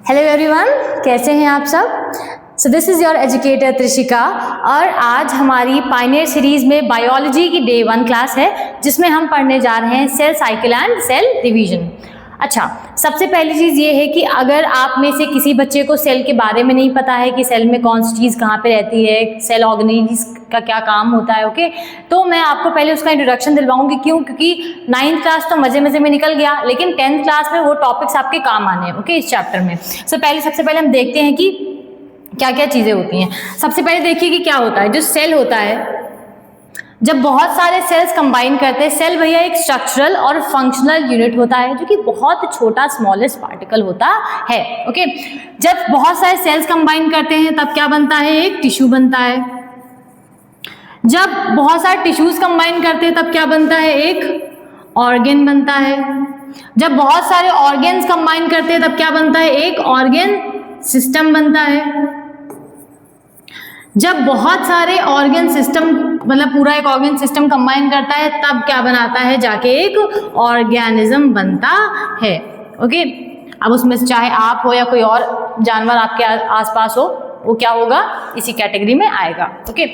Hello everyone, कैसे हैं आप सब। So this is your educator Trishika और आज हमारी पायनियर सीरीज़ में बायोलॉजी की डे 1 क्लास है जिसमें हम पढ़ने जा रहे हैं cell cycle and cell division. अच्छा, सबसे पहली चीज़ ये है कि अगर आप में से किसी बच्चे को सेल के बारे में नहीं पता है कि सेल में कौन सी चीज़ कहाँ पे रहती है, सेल ऑर्गेनेल्स का क्या काम होता है, ओके, तो मैं आपको पहले उसका इंट्रोडक्शन दिलवाऊंगी। क्यों? क्योंकि 9th क्लास तो मज़े मज़े में निकल गया, लेकिन 10th क्लास में वो टॉपिक्स आपके काम आने हैं, ओके, इस चैप्टर में। सबसे पहले हम देखते हैं कि क्या क्या चीज़ें होती हैं। सबसे पहले देखिए कि क्या होता है। जो सेल होता है, जब बहुत सारे सेल्स कंबाइन करते हैं, सेल भैया एक स्ट्रक्चरल और फंक्शनल यूनिट होता है जो कि बहुत छोटा स्मॉलेस्ट पार्टिकल होता है, ओके। जब बहुत सारे सेल्स कंबाइन करते हैं तब क्या बनता है? एक टिश्यू बनता है। जब बहुत सारे टिश्यूज कंबाइन करते हैं तब क्या बनता है? एक ऑर्गेन बनता है। जब बहुत सारे ऑर्गेन्स कंबाइन करते हैं तब क्या बनता है? एक ऑर्गेन सिस्टम बनता है। जब बहुत सारे ऑर्गन सिस्टम, मतलब पूरा एक ऑर्गन सिस्टम कंबाइन करता है तब क्या बनाता है? जाके एक ऑर्गेनिज्म बनता है, ओके। अब उसमें से चाहे आप हो या कोई और जानवर आपके आसपास हो, वो क्या होगा? इसी कैटेगरी में आएगा, ओके।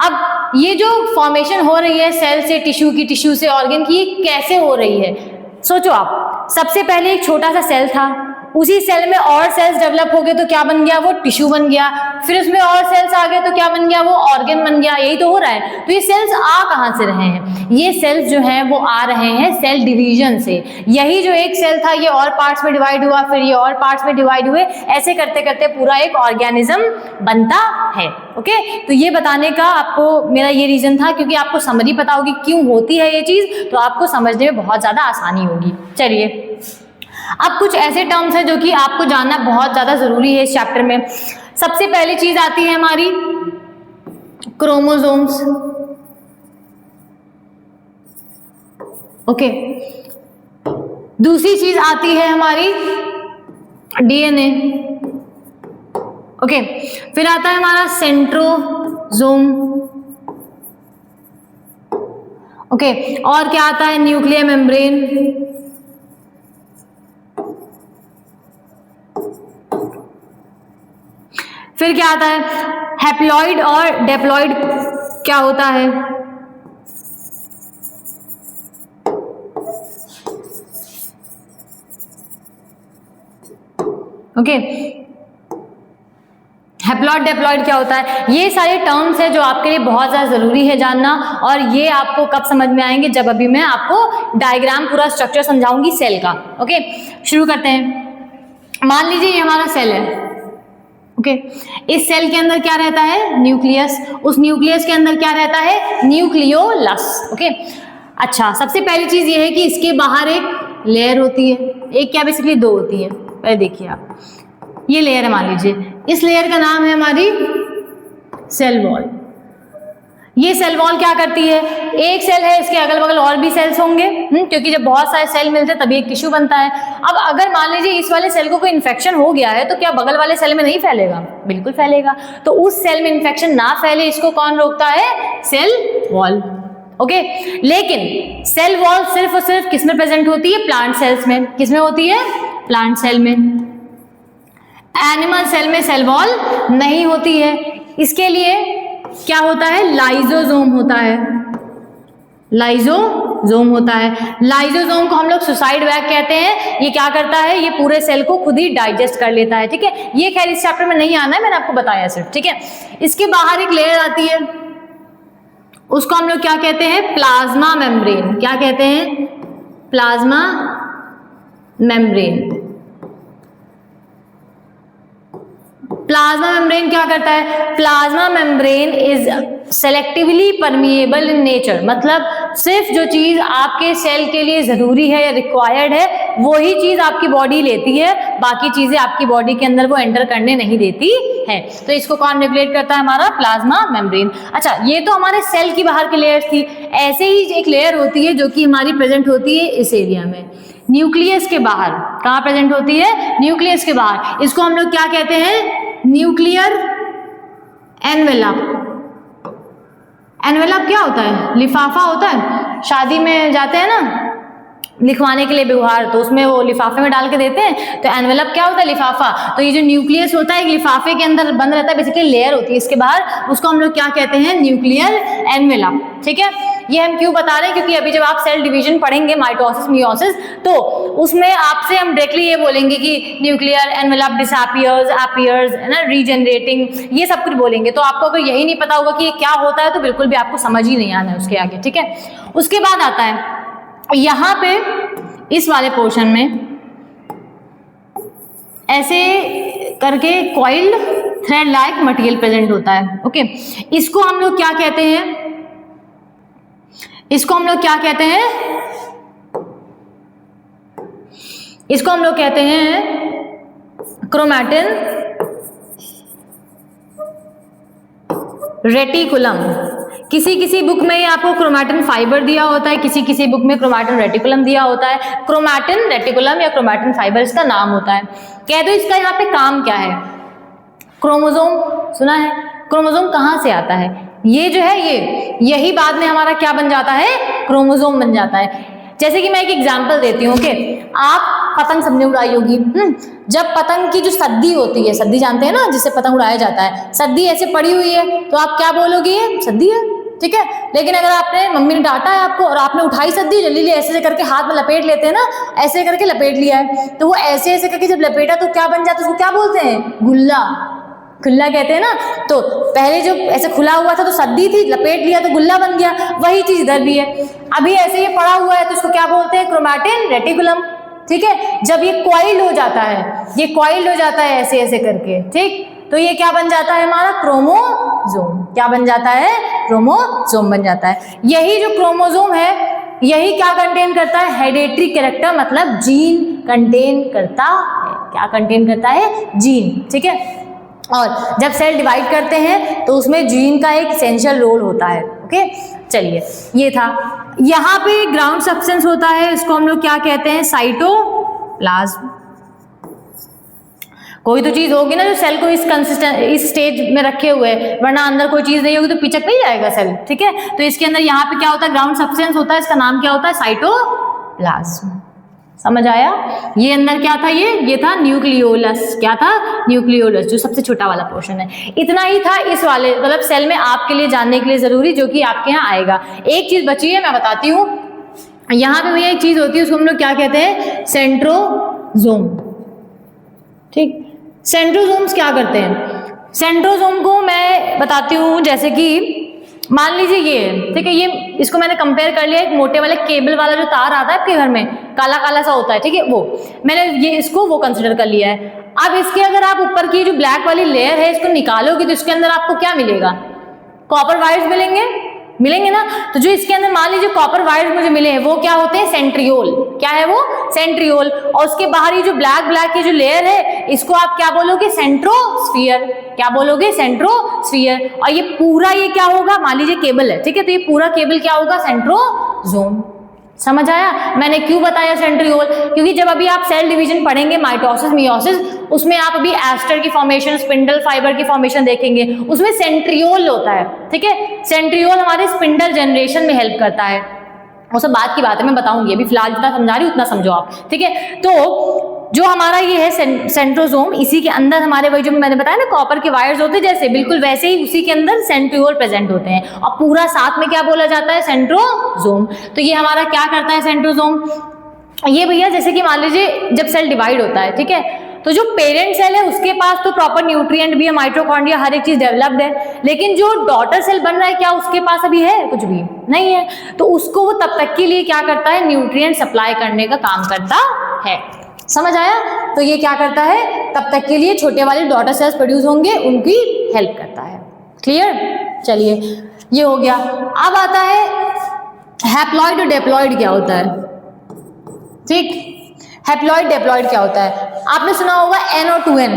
अब ये जो फॉर्मेशन हो रही है सेल से टिश्यू की, टिश्यू से ऑर्गन की, ये कैसे हो रही है? सोचो आप, सबसे पहले एक छोटा सा सेल था, उसी सेल में और सेल्स डेवलप हो गए तो क्या बन गया? वो टिश्यू बन गया। फिर उसमें और सेल्स आ गए तो क्या बन गया? वो ऑर्गन बन गया। यही तो हो रहा है। तो ये सेल्स आ कहाँ से रहे हैं? ये सेल्स जो हैं वो आ रहे हैं सेल डिवीजन से। यही जो एक सेल था ये और पार्ट्स में डिवाइड हुआ, फिर ये और पार्ट्स में डिवाइड हुए, ऐसे करते करते पूरा एक ऑर्गेनिज्म बनता है, ओके। तो ये बताने का आपको मेरा ये रीजन था, क्योंकि आपको समरी पता होगी क्यों होती है ये चीज, तो आपको समझने में बहुत ज्यादा आसानी होगी। चलिए, अब कुछ ऐसे टर्म्स हैं जो कि आपको जानना बहुत ज़्यादा ज़रूरी है इस चैप्टर में। सबसे पहली चीज़ आती है हमारी क्रोमोसोम्स, ओके। दूसरी चीज़ आती है हमारी डीएनए, ओके। फिर आता है हमारा सेंट्रोसोम, ओके। और क्या आता है? न्यूक्लियर मेम्ब्रेन, फिर क्या आता है? हैप्लॉइड और डेप्लॉइड क्या होता है? ओके, हैप्लॉइड डेप्लॉइड क्या होता है? ये सारे टर्म्स है जो आपके लिए बहुत ज़्यादा ज़रूरी है जानना, और ये आपको कब समझ में आएंगे? जब अभी मैं आपको डायग्राम पूरा स्ट्रक्चर समझाऊंगी सेल का, ओके। शुरू करते हैं। मान लीजिए ये हमारा सेल है, ओके। इस सेल के अंदर क्या रहता है? न्यूक्लियस। उस न्यूक्लियस के अंदर क्या रहता है? Nucleolus, okay. अच्छा, सबसे पहली चीज ये है कि इसके बाहर एक लेयर होती है। एक क्या, बेसिकली दो होती है। पहले देखिए आप, ये लेयर है, मान लीजिए इस लेयर का नाम है हमारी सेल वॉल। ये सेल वॉल क्या करती है? एक सेल है, इसके अगल बगल और भी सेल्स होंगे, क्योंकि जब बहुत सारे सेल मिलते हैं तभी एक टिश्यू बनता है। अब अगर मान लीजिए इस वाले सेल को कोई इन्फेक्शन हो गया है तो क्या बगल वाले सेल में नहीं फैलेगा? बिल्कुल फैलेगा। तो उस सेल में इन्फेक्शन ना फैले, इसको कौन रोकता है? Cell wall, okay. लेकिन सेल वॉल सिर्फ और सिर्फ किस में प्रेजेंट होती है? प्लांट सेल्स में। किस में होती है? प्लांट सेल में। एनिमल सेल में सेल वॉल नहीं होती है। इसके लिए क्या होता है? लाइजोसोम होता है। लाइजोसोम होता है। लाइजोसोम को हम लोग सुसाइड बैग कहते हैं। ये क्या करता है? ये पूरे सेल को खुद ही डाइजेस्ट कर लेता है, ठीक है। ये खैर इस चैप्टर में नहीं आना है, मैंने आपको बताया सिर्फ, ठीक है। इसके बाहर एक लेयर आती है, उसको हम लोग क्या कहते हैं? Plasma membrane. क्या कहते हैं? Plasma membrane. प्लाज्मा मेम्ब्रेन क्या करता है? Plasma membrane is selectively permeable in nature. मतलब सिर्फ जो चीज आपके सेल के लिए जरूरी है या रिक्वायर्ड है वही चीज आपकी बॉडी लेती है, बाकी चीजें आपकी बॉडी के अंदर वो एंटर करने नहीं देती है। तो इसको कौन रेगुलेट करता है? हमारा प्लाज्मा मेम्ब्रेन। अच्छा, ये तो हमारे सेल की बाहर की लेयर्स थी। ऐसे ही एक लेयर होती है जो कि हमारी प्रेजेंट होती है इस एरिया में, न्यूक्लियस के बाहर। कहाँ प्रेजेंट होती है? न्यूक्लियस के बाहर। इसको हम लोग क्या कहते हैं? Nuclear envelope. एनवेलप क्या होता है? लिफाफा होता है। शादी में जाते हैं ना लिखवाने के लिए व्यवहार, तो उसमें वो लिफाफे में डाल के देते हैं। तो एनवेलप क्या होता है? लिफाफा। तो ये जो न्यूक्लियस होता है एक लिफाफे के अंदर बंद रहता है, बेसिकली लेयर होती है इसके बाहर, उसको हम लोग क्या कहते हैं? Nuclear envelope. ठीक है, ये हम क्यों बता रहे हैं? क्योंकि अभी जब आप सेल डिवीजन पढ़ेंगे, माइटोसिस मियोसिस, तो उसमें आपसे हम डायरेक्टली ये बोलेंगे कि न्यूक्लियर एनवेलप डिसअपियर्स, अपीयर्स, है ना, रीजनरेटिंग, ये सब कुछ बोलेंगे। तो आपको अगर यही नहीं पता होगा कि ये क्या होता है तो बिल्कुल भी आपको समझ ही नहीं आना है उसके आगे। ठीक है, उसके बाद आता है यहाँ पे इस वाले पोर्शन में ऐसे करके coiled thread like material present होता है। ओके, इसको हम लोग क्या कहते हैं? इसको हम लोग क्या कहते हैं? इसको हम लोग कहते हैं क्रोमैटिन रेटिकुलम। किसी किसी बुक में आपको क्रोमैटिन फाइबर दिया होता है, किसी किसी बुक में क्रोमैटिन रेटिकुलम दिया होता है। क्रोमैटिन रेटिकुलम या क्रोमैटिन फाइबर इसका नाम होता है। कह दो इसका यहाँ पे काम क्या है? क्रोमोसोम सुना है? क्रोमोसोम कहाँ से आता है? ये जो है यही बाद में हमारा क्या बन जाता है? क्रोमोसोम बन जाता है। जैसे कि मैं एक एग्जांपल देती हूँ। ओके, आप पतंग सबने उड़ाई होगी। जब पतंग की जो सद्दी होती है, सद्दी जानते हैं ना, जिससे पतंग उड़ाया जाता है, सद्दी ऐसे पड़ी हुई है तो आप क्या बोलोगे? ये सद्दी है। ठीक है, लेकिन अगर आपने, मम्मी ने डांटा है आपको और आपने उठाई सद्दी, जल्दी ऐसे करके हाथ में लपेट लेते हैं ना, ऐसे करके लपेट लिया है, तो वो ऐसे ऐसे करके जब लपेटा तो क्या बन जाता है? उसको क्या बोलते हैं? गुल्ला। गुल्ला कहते हैं ना। तो पहले जो ऐसे खुला हुआ था तो सद्दी थी, लपेट लिया तो गुल्ला बन गया। वही चीज इधर भी है। अभी ऐसे ये पड़ा हुआ है तो इसको क्या बोलते हैं? Chromatin reticulum. ठीक है, जब ये कॉइल हो जाता है, ये कॉइल हो जाता है ऐसे ऐसे करके, ठीक, तो ये क्या बन जाता है? हमारा क्रोमोसोम। क्या बन जाता है? क्रोमोसोम बन जाता है। यही जो क्रोमोसोम है, यही क्या कंटेन करता है? हेरेडिटरी कैरेक्टर, मतलब जीन कंटेन करता है। क्या कंटेन करता है? जीन। ठीक है, और जब सेल डिवाइड करते हैं तो उसमें जीन का एक एसेंशियल रोल होता है। ओके, चलिए, ये था। यहाँ पे ग्राउंड सब्सटेंस होता है, इसको हम लोग क्या कहते हैं? साइटोप्लाज्म। कोई तो चीज होगी ना जो सेल को इस स्टेज में रखे हुए है, वरना अंदर कोई चीज नहीं होगी तो पिचक नहीं जाएगा सेल। ठीक है, तो इसके अंदर यहाँ पे क्या होता है? ग्राउंड सब्सटेंस होता है, इसका नाम क्या होता है? साइटोप्लाज्म। समझ आया? ये अंदर क्या था? ये था न्यूक्लियोलस। क्या था? न्यूक्लियोलस, जो सबसे छोटा वाला पोर्शन है। इतना ही था इस वाले, मतलब सेल में आपके लिए जानने के लिए जरूरी, जो कि आपके यहाँ आएगा। एक चीज बची है, मैं बताती हूँ। यहाँ पे भैया एक चीज होती है, उसको हम लोग क्या कहते हैं? सेंट्रोजोम। ठीक, सेंट्रोजोम्स क्या करते हैं? सेंट्रोजोम को मैं बताती हूँ, जैसे कि मान लीजिए ये, ठीक है, ये इसको मैंने कंपेयर कर लिया एक मोटे वाले केबल वाला जो तार आता है आपके घर में, काला काला सा होता है, ठीक है, वो मैंने ये इसको वो कंसिडर कर लिया है। अब इसके अगर आप ऊपर की जो ब्लैक वाली लेयर है इसको निकालोगे तो इसके अंदर आपको क्या मिलेगा? कॉपर वायर्स मिलेंगे ना। तो जो इसके अंदर मान लीजिए कॉपर वायर्स मुझे मिले हैं, वो क्या होते हैं? सेंट्रियोल। क्या है वो? सेंट्रियोल। और उसके बाहर ये जो ब्लैक की जो लेयर है, इसको आप क्या बोलोगे? सेंट्रोस्फीयर। क्या बोलोगे? सेंट्रोस्फीयर। और ये पूरा ये क्या होगा? मान लीजिए केबल है, ठीक है, तो ये पूरा केबल क्या होगा? सेंट्रोजोम। समझ आया मैंने क्यों बताया सेंट्रियोल? क्योंकि जब अभी आप सेल डिवीजन पढ़ेंगे, माइटोसिस मियोसिस, उसमें आप अभी एस्टर की फॉर्मेशन, स्पिंडल फाइबर की फॉर्मेशन देखेंगे, उसमें सेंट्रियोल होता है। ठीक है, सेंट्रियोल हमारे स्पिंडल जनरेशन में हेल्प करता है। वो सब बात की बात है, मैं बताऊंगी, अभी फिलहाल जितना समझा रही हूँ उतना समझो आप। ठीक है, तो जो हमारा ये है सेंट्रोजोम, इसी के अंदर हमारे वही जो मैंने बताया ना कॉपर के वायर्स होते हैं जैसे, बिल्कुल वैसे ही उसी के अंदर सेंट्रियोल प्रेजेंट होते हैं, और पूरा साथ में क्या बोला जाता है? सेंट्रोजोम। तो ये हमारा क्या करता है सेंट्रोजोम? ये भैया जैसे कि मान लीजिए जब सेल डिवाइड होता है, ठीक है, तो जो पेरेंट सेल है उसके पास तो प्रॉपर न्यूट्रिएंट भी है, माइटोकॉन्ड्रिया, हर एक चीज डेवलप्ड है, लेकिन जो डॉटर सेल बन रहा है क्या उसके पास अभी है? कुछ भी नहीं है। तो उसको वो तब तक के लिए क्या करता है? न्यूट्रिएंट सप्लाई करने का काम करता है। समझ आया? तो ये क्या करता है? तब तक के लिए छोटे वाले डॉटर सेल्स प्रोड्यूस होंगे, उनकी हेल्प करता है। क्लियर? चलिए, ये हो गया। अब आता है हैप्लॉइड और डिप्लॉइड क्या होता है। ठीक, हैप्लॉइड डिप्लॉइड क्या होता है? आपने सुना होगा N और 2N,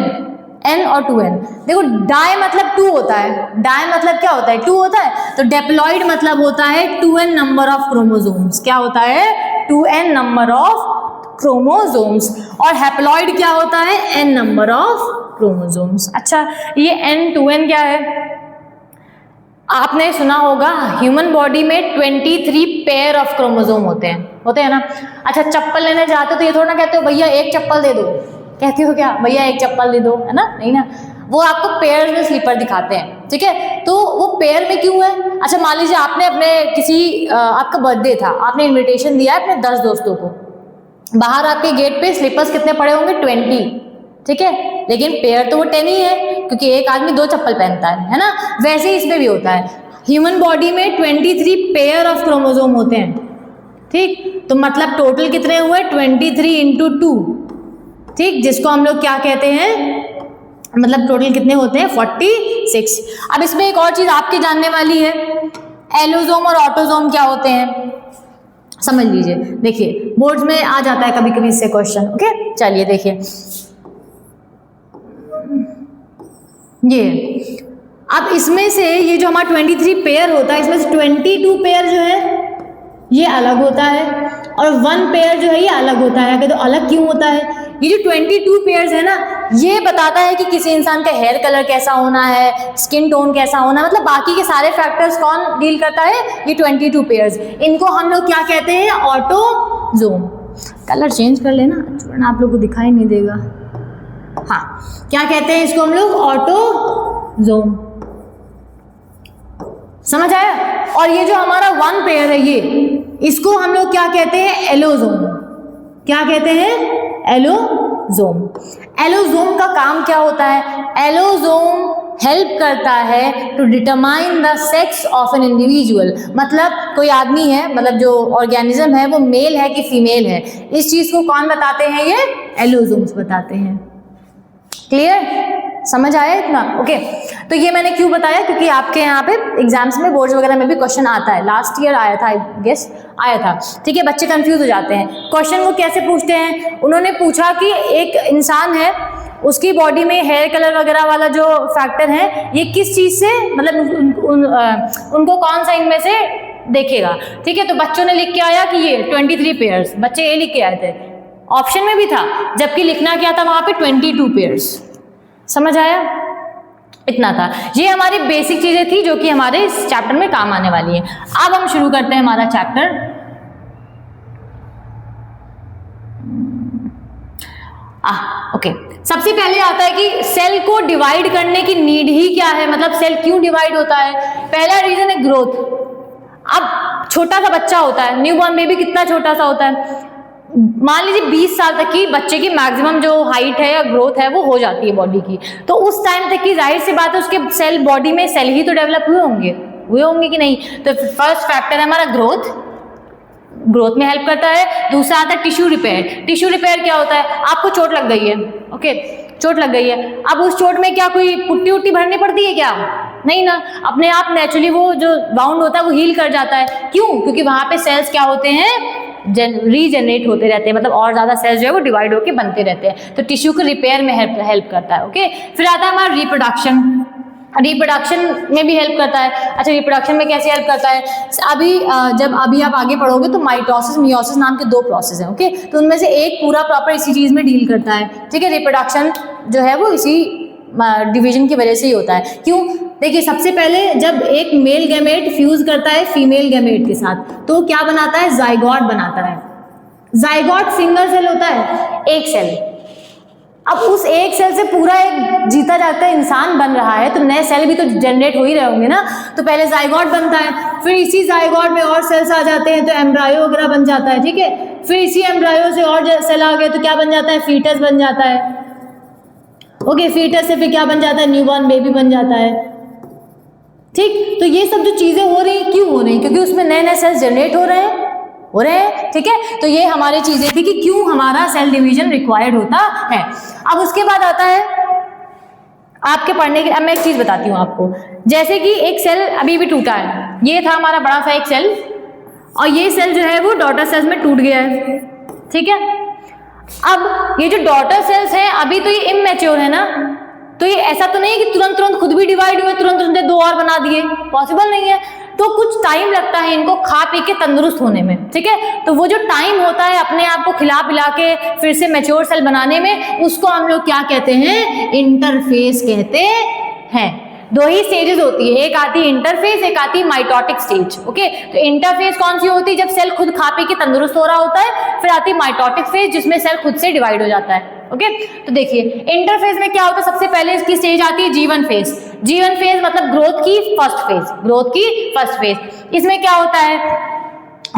N और 2N। देखो, डाई मतलब 2 होता है, डाई मतलब क्या होता है? 2 होता है। तो डिप्लॉइड मतलब होता है 2N नंबर ऑफ क्रोमोसोम्स। क्या होता है? 2N number of chromosomes. और हैप्लॉइड क्या होता है? N number of chromosomes. अच्छा, ये N 2N क्या है? आपने सुना होगा ह्यूमन बॉडी में 23 पेयर ऑफ क्रोमोसोम होते हैं ना। अच्छा, चप्पल लेने जाते हो तो ये थोड़ा ना कहते हो भैया एक चप्पल दे दो, कहते हो क्या भैया एक चप्पल दे दो, है ना? नहीं ना, वो आपको पेयर में स्लीपर दिखाते हैं, ठीक है? तो वो पेयर में क्यों है? अच्छा, मान लीजिए आपने अपने किसी आपका बर्थडे था, आपने इन्विटेशन दिया है अपने 10 दोस्तों को, बाहर आपके गेट पे स्लीपर्स कितने पड़े होंगे? 20, ठीक है? लेकिन पेयर तो वो 10 ही है, क्योंकि एक आदमी 2 चप्पल पहनता है ना? वैसे ही इसमें भी होता है, ह्यूमन बॉडी में 23 पेयर ऑफ क्रोमोसोम होते हैं, ठीक? तो मतलब टोटल कितने हुए? 23 इंटू 2, ठीक, जिसको हम लोग क्या कहते हैं, मतलब टोटल कितने होते हैं? 46। अब इसमें एक और चीज आपकी जानने वाली है, एलोसोम और ऑटोसोम क्या होते हैं, समझ लीजिए। देखिए बोर्ड्स में आ जाता है कभी कभी इससे क्वेश्चन, ओके? चलिए देखिए, ये अब इसमें से ये जो हमारा 23 पेयर होता है, इसमें से 22 पेयर जो है ये अलग होता है और 1 पेयर जो है ये अलग होता है। तो अलग क्यों होता है? ये जो 22 पेयर्स है ना, ये बताता है कि किसी इंसान का हेयर कलर कैसा होना है, स्किन टोन कैसा होना, मतलब बाकी के सारे फैक्टर्स कौन डील करता है? ये 22 पेयर्स। इनको हम लोग क्या कहते हैं? ऑटोसोम। कलर चेंज कर लेना वरना आप लोग को दिखाई नहीं देगा। हाँ, क्या कहते हैं इसको हम लोग? ऑटोसोम। समझ आया? और ये जो हमारा 1 पेयर है, ये इसको हम लोग क्या कहते हैं? एलोसोम। क्या कहते हैं? एलोसोम। एलोसोम का काम क्या होता है? एलोसोम हेल्प करता है to determine the sex of an individual. मतलब कोई आदमी है, मतलब जो ऑर्गेनिज्म है वो मेल है कि फीमेल है, इस चीज को कौन बताते हैं? ये एलोसोम्स बताते हैं। क्लियर? समझ आया इतना? ओके। तो ये मैंने क्यों बताया, क्योंकि आपके यहाँ पे एग्जाम्स में, बोर्ड्स वगैरह में भी क्वेश्चन आता है, लास्ट ईयर आया था, आई गेस आया था, ठीक है? बच्चे कंफ्यूज हो जाते हैं। क्वेश्चन वो कैसे पूछते हैं? उन्होंने पूछा कि एक इंसान है, उसकी बॉडी में हेयर कलर वगैरह वाला जो फैक्टर है ये किस चीज से, मतलब उनको कौन सा इनमें से देखेगा, ठीक है? तो बच्चों ने लिख के आया कि ये 23 पेयर्स, बच्चे ये लिख के आए थे, ऑप्शन में भी था, जबकि लिखना क्या था वहां पे? 22 पेयर्स। समझ आया? इतना था। ये हमारी बेसिक चीजें थी जो कि हमारे इस चैप्टर में काम आने वाली है। अब हम शुरू करते हैं हमारा चैप्टर। ओके, सबसे पहले आता है कि सेल को डिवाइड करने की नीड ही क्या है, मतलब सेल क्यों डिवाइड होता है? पहला रीजन है ग्रोथ। अब छोटा सा बच्चा होता है, न्यूबॉर्न बेबी कितना छोटा सा होता है, मान लीजिए 20 साल तक की बच्चे की मैक्सिमम जो हाइट है या ग्रोथ है वो हो जाती है बॉडी की। तो उस टाइम तक की जाहिर सी बात है उसके सेल, बॉडी में सेल ही तो डेवलप हुए होंगे कि नहीं? तो फर्स्ट फैक्टर है हमारा ग्रोथ में हेल्प करता है। दूसरा आता है टिश्यू रिपेयर। टिश्यू रिपेयर क्या होता है? आपको चोट लग गई है, ओके, चोट लग गई है, अब उस चोट में क्या कोई पुट्टी उट्टी भरनी पड़ती है क्या? नहीं ना, अपने आप नेचुरली वो जो बाउंड होता है वो हील कर जाता है। क्यों? क्योंकि वहां पे सेल्स क्या होते हैं? रीजनरेट होते रहते हैं, मतलब और ज्यादा सेल्स जो है वो डिवाइड होकर बनते रहते हैं। तो टिश्यू को रिपेयर में हेल्प करता है, ओके। फिर आता है हमारा रिप्रोडक्शन में भी हेल्प करता है। अच्छा, रिप्रोडक्शन में कैसे हेल्प करता है? जब आप आगे पढ़ोगे तो माइटोसिस मियोसिस नाम के 2 प्रोसेस हैं, ओके। तो उनमें से एक पूरा प्रॉपर इसी चीज में डील करता है, ठीक है। रिप्रोडक्शन जो है वो इसी डिवीजन की वजह से ही होता है। क्यों? देखिए, सबसे पहले जब एक मेल गैमेट फ्यूज करता है फीमेल गैमेट के साथ तो क्या बनाता है? जाइगोट बनाता है। जाइगोट सिंगल सेल होता है, एक सेल। अब उस एक सेल से पूरा एक जीता जागता इंसान बन रहा है, तो नए सेल भी तो जनरेट हो ही रहे होंगे ना। तो पहले जाइगोट बनता है, फिर इसी जाइगोट में और सेल्स आ जाते हैं तो एम्ब्रायो वगैरह बन जाता है, ठीक है। फिर इसी एम्ब्रायो से और सेल आ गए तो क्या बन जाता है? फीटस बन जाता है, ओके। फीटस से फिर क्या बन जाता है? न्यूबॉर्न बेबी बन जाता है, ठीक। तो ये सब जो चीजें हो रही हैं, क्यों हो रही हैं? क्योंकि उसमें नए नए सेल्स जनरेट हो रहे हैं, ठीक है। तो ये हमारी चीजें थी कि क्यों हमारा सेल डिवीजन रिक्वायर्ड होता है। अब उसके बाद आता है आपके पढ़ने के, अब मैं एक चीज बताती हूँ आपको। जैसे कि एक सेल अभी भी टूटा है, ये था हमारा बड़ा सा एक सेल, और ये सेल जो है वो डॉटर सेल्स में टूट गया है, ठीक है। अब ये जो डॉटर सेल्स हैं अभी तो ये इमैच्योर है ना, तो ये ऐसा तो नहीं है कि तुरंत खुद भी डिवाइड हुए, तुरंत 2 और बना दिए, पॉसिबल नहीं है। तो कुछ टाइम लगता है इनको खा पी के तंदुरुस्त होने में, ठीक है। तो वो जो टाइम होता है अपने आप को खिला पिला के फिर से मैच्योर सेल बनाने में, उसको हम लोग क्या कहते हैं? इंटरफेस कहते हैं, दो ही स्टेजेस होती है, एक आती है इंटरफेज, एक आती है माइटोटिक स्टेज। ओके, तो इंटरफेज कौन सी होती है? जब सेल खुद खा पी के तंदुरुस्त हो रहा होता है। फिर आती है माइटोटिक फेज जिसमें सेल खुद से डिवाइड हो जाता है। ओके, तो देखिए इंटरफेज में क्या होता है, सबसे पहले इसकी स्टेज आती है G1 फेज। G1 फेज मतलब ग्रोथ की फर्स्ट फेज, ग्रोथ की फर्स्ट फेज। इसमें क्या होता है,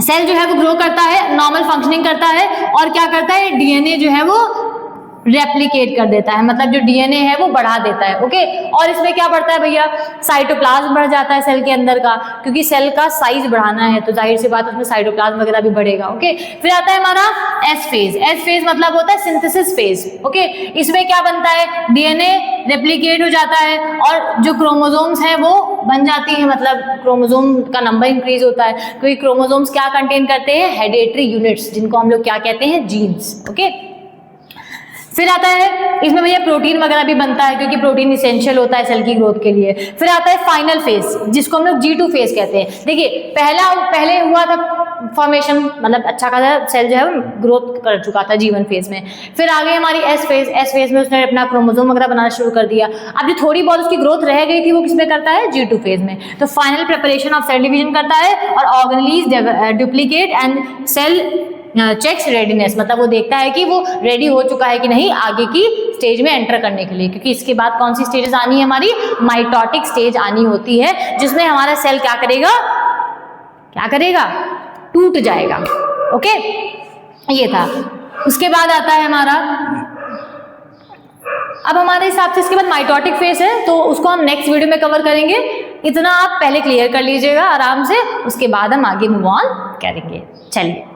सेल जो है वो ग्रो करता है, नॉर्मल फंक्शनिंग करता है और क्या करता है, डीएनए जो है वो रेप्लिकेट कर देता है, मतलब जो डीएनए है वो बढ़ा देता है। ओके, और इसमें क्या बढ़ता है भैया, साइटोप्लाज्म बढ़ जाता है सेल के अंदर का, क्योंकि सेल का साइज बढ़ाना है तो जाहिर सी बात है उसमें साइटोप्लाज्म वगैरह भी बढ़ेगा। ओके, फिर आता है हमारा एस फेज। एस फेज मतलब होता है सिंथेसिस फेज। ओके, इसमें क्या बनता है, डीएनए रेप्लिकेट हो जाता है और जो क्रोमोसोम्स हैं वो बन जाती है, मतलब क्रोमोसोम का नंबर इंक्रीज होता है, क्योंकि क्रोमोसोम्स क्या कंटेन करते हैं, हेरिडेटरी यूनिट्स, जिनको हम लोग क्या कहते हैं, जीन्स। ओके, फिर आता है इसमें भैया प्रोटीन वगैरह भी बनता है, क्योंकि प्रोटीन इसेंशियल होता है सेल की ग्रोथ के लिए। फिर आता है फाइनल फेज जिसको हम लोग G2 फेज कहते हैं। देखिए पहले हुआ था फॉर्मेशन, मतलब अच्छा खासा सेल जो है ग्रोथ कर चुका था G1 फेज में। फिर आ गई हमारी एस फेज। एस फेज में उसने अपना क्रोमोसोम वगैरह बनाना शुरू कर दिया। अब जो थोड़ी बहुत उसकी ग्रोथ रह गई थी वो किसमें करता है, G2 फेज में। तो final preparation of cell division करता है और organelles duplicate and cell checks readiness, मतलब वो देखता है कि वो रेडी हो चुका है कि नहीं आगे की स्टेज में एंटर करने के लिए, क्योंकि इसके बाद कौन सी स्टेजेस आनी है, हमारी माइटोटिक स्टेज आनी होती है, जिसमें हमारा सेल क्या करेगा, क्या करेगा, टूट जाएगा। ओके, ये था। उसके बाद आता है हमारा, अब हमारे हिसाब से इसके बाद माइटोटिक फेज है, तो उसको हम नेक्स्ट वीडियो में कवर करेंगे। इतना आप पहले क्लियर कर लीजिएगा आराम से, उसके बाद हम आगे मूव ऑन करेंगे। चलिए।